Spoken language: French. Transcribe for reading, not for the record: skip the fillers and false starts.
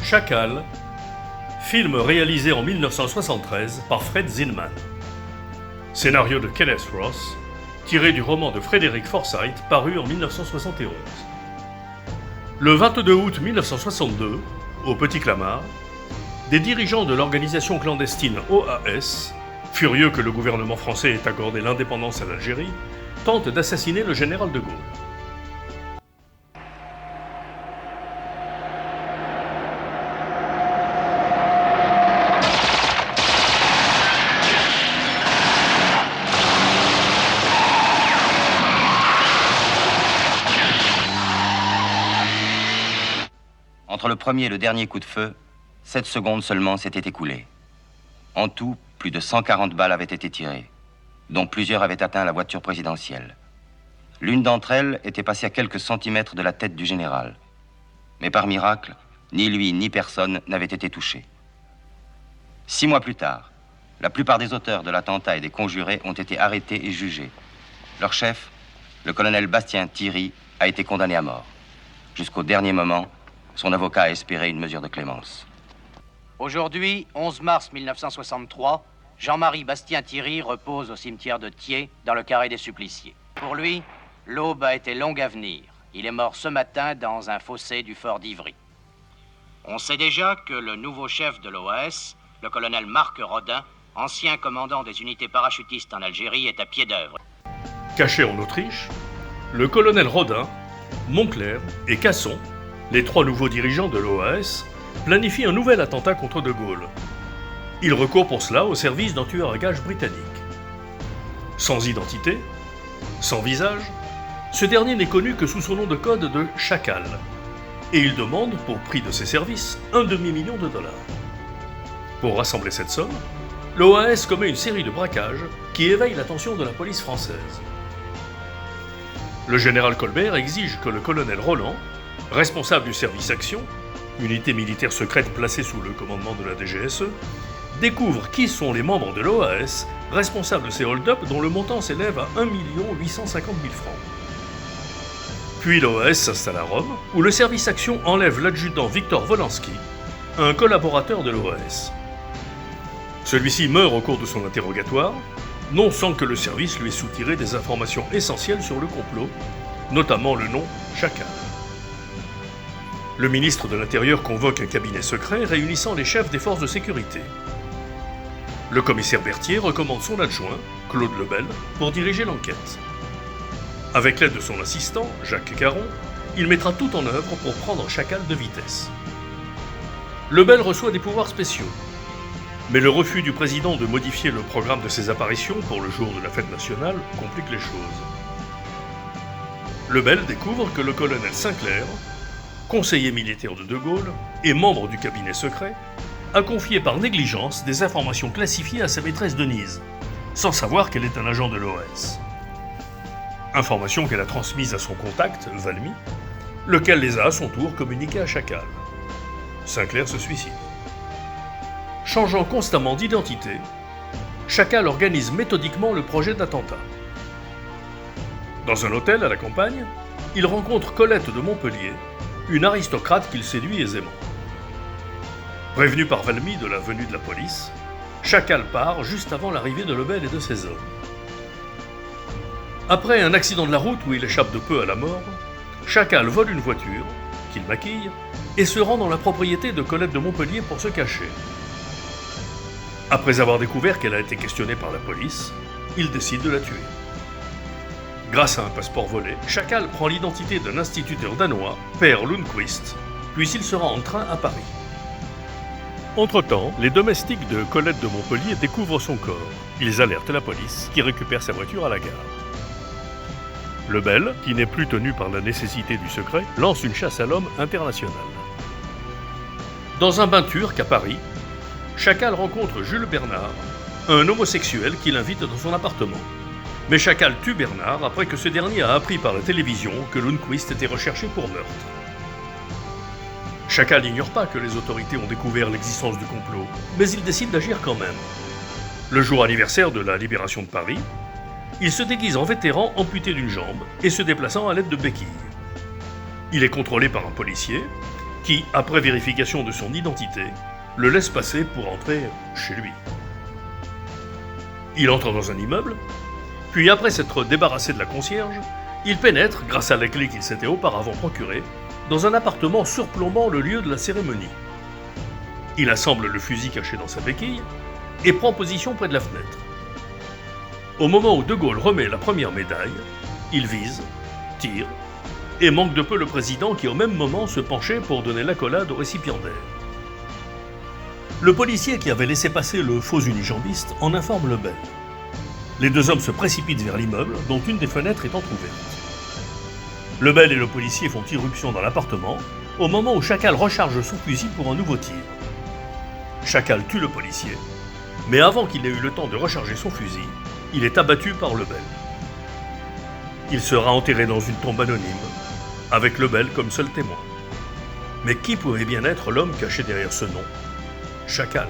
Chacal, film réalisé en 1973 par Fred Zinman. Scénario de Kenneth Ross, tiré du roman de Frederick Forsyth paru en 1971. Le 22 août 1962, au Petit Clamart, des dirigeants de l'organisation clandestine OAS, furieux que le gouvernement français ait accordé l'indépendance à l'Algérie, tentent d'assassiner le général de Gaulle. Entre le premier et le dernier coup de feu, 7 secondes seulement s'étaient écoulées. En tout, plus de 140 balles avaient été tirées, dont plusieurs avaient atteint la voiture présidentielle. L'une d'entre elles était passée à quelques centimètres de la tête du général. Mais par miracle, ni lui ni personne n'avait été touché. 6 mois plus tard, la plupart des auteurs de l'attentat et des conjurés ont été arrêtés et jugés. Leur chef, le colonel Bastien Thierry, a été condamné à mort. Jusqu'au dernier moment, son avocat a espéré une mesure de clémence. Aujourd'hui, 11 mars 1963, Jean-Marie Bastien-Thierry repose au cimetière de Thiers, dans le carré des suppliciés. Pour lui, l'aube a été longue à venir. Il est mort ce matin dans un fossé du fort d'Ivry. On sait déjà que le nouveau chef de l'OAS, le colonel Marc Rodin, ancien commandant des unités parachutistes en Algérie, est à pied d'œuvre. Caché en Autriche, le colonel Rodin, Moncler et Casson, les 3 nouveaux dirigeants de l'OAS, planifient un nouvel attentat contre De Gaulle. Ils recourent pour cela au service d'un tueur à gages britannique. Sans identité, sans visage, ce dernier n'est connu que sous son nom de code de Chacal, et il demande, pour prix de ses services, $1,5 million. Pour rassembler cette somme, l'OAS commet une série de braquages qui éveillent l'attention de la police française. Le général Colbert exige que le colonel Roland, responsable du service Action, unité militaire secrète placée sous le commandement de la DGSE, découvre qui sont les membres de l'OAS responsables de ces hold-up dont le montant s'élève à 1 850 000 francs. Puis l'OAS s'installe à Rome, où le service Action enlève l'adjudant Victor Volansky, un collaborateur de l'OAS. Celui-ci meurt au cours de son interrogatoire, non sans que le service lui ait soutiré des informations essentielles sur le complot, notamment le nom Chacal. Le ministre de l'Intérieur convoque un cabinet secret réunissant les chefs des forces de sécurité. Le commissaire Berthier recommande son adjoint, Claude Lebel, pour diriger l'enquête. Avec l'aide de son assistant, Jacques Caron, il mettra tout en œuvre pour prendre Chacal de vitesse. Lebel reçoit des pouvoirs spéciaux, mais le refus du président de modifier le programme de ses apparitions pour le jour de la fête nationale complique les choses. Lebel découvre que le colonel Sinclair, conseiller militaire de De Gaulle et membre du cabinet secret, a confié par négligence des informations classifiées à sa maîtresse Denise, sans savoir qu'elle est un agent de l'OAS. Informations qu'elle a transmises à son contact, Valmy, lequel les a à son tour communiquées à Chacal. Sinclair se suicide. Changeant constamment d'identité, Chacal organise méthodiquement le projet d'attentat. Dans un hôtel à la campagne, il rencontre Colette de Montpellier, une aristocrate qu'il séduit aisément. Prévenu par Valmy de la venue de la police, Chacal part juste avant l'arrivée de Lebel et de ses hommes. Après un accident de la route où il échappe de peu à la mort, Chacal vole une voiture, qu'il maquille, et se rend dans la propriété de Colette de Montpellier pour se cacher. Après avoir découvert qu'elle a été questionnée par la police, il décide de la tuer. Grâce à un passeport volé, Chacal prend l'identité d'un instituteur danois, Père Lundquist, puis il se rend en train à Paris. Entre-temps, les domestiques de Colette de Montpellier découvrent son corps. Ils alertent la police, qui récupère sa voiture à la gare. Lebel, qui n'est plus tenu par la nécessité du secret, lance une chasse à l'homme internationale. Dans un bain turc à Paris, Chacal rencontre Jules Bernard, un homosexuel qui l'invite dans son appartement. Mais Chacal tue Bernard après que ce dernier a appris par la télévision que Lundquist était recherché pour meurtre. Chacal n'ignore pas que les autorités ont découvert l'existence du complot, mais il décide d'agir quand même. Le jour anniversaire de la libération de Paris, il se déguise en vétéran amputé d'une jambe et se déplaçant à l'aide de béquilles. Il est contrôlé par un policier qui, après vérification de son identité, le laisse passer pour entrer chez lui. Il entre dans un immeuble, puis après s'être débarrassé de la concierge, il pénètre, grâce à la clé qu'il s'était auparavant procurée, dans un appartement surplombant le lieu de la cérémonie. Il assemble le fusil caché dans sa béquille et prend position près de la fenêtre. Au moment où De Gaulle remet la première médaille, il vise, tire et manque de peu le président qui au même moment se penchait pour donner l'accolade au récipiendaire. Le policier qui avait laissé passer le faux unijambiste en informe Lebel. Les deux hommes se précipitent vers l'immeuble dont une des fenêtres est entrouverte. Lebel et le policier font irruption dans l'appartement au moment où Chacal recharge son fusil pour un nouveau tir. Chacal tue le policier, mais avant qu'il ait eu le temps de recharger son fusil, il est abattu par Lebel. Il sera enterré dans une tombe anonyme, avec Lebel comme seul témoin. Mais qui pouvait bien être l'homme caché derrière ce nom ? Chacal.